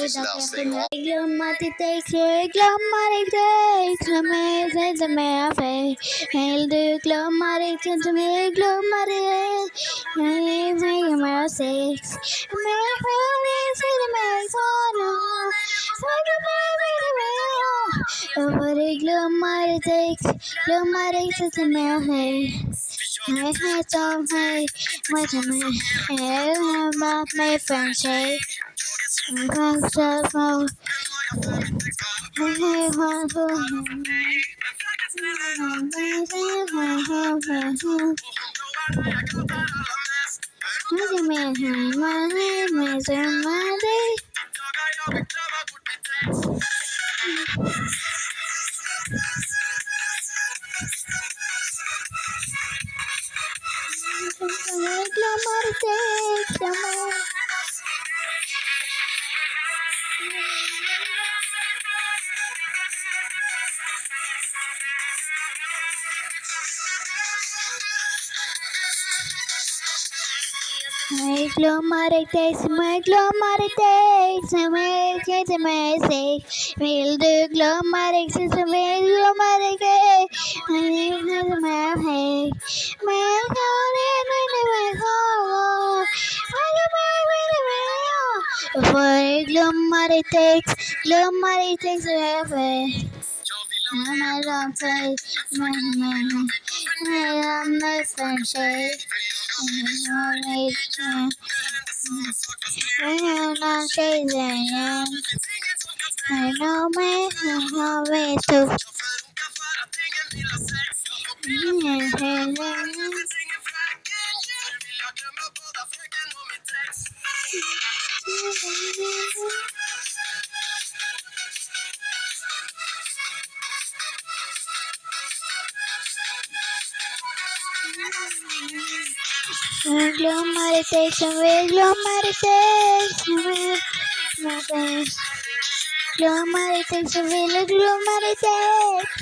Glömmer dig, med mer fej. Vill du glömma dig, inte mer glömma dig. Jag mer sex. Mer skärning, säg mig kvar. Jag borde glömma dig, inte mer fej. Jag vet om mig, vad jag med. Jag har varit med för en tjej. Jag glömmer dig som jag glömmer dig som jag inte med sig. Vill du glömma dig som jag glömmer dig? Jag vill inte med dig. Men jag kan inte med dig. Jag får glömma dig som jag vill. Jag långt dig, men med för en tjej. Jag tjejen. Jag know me, jag vet du. Jag glömmer dig som jag glömmer dig som jag glömmer dig som vill glömma dig.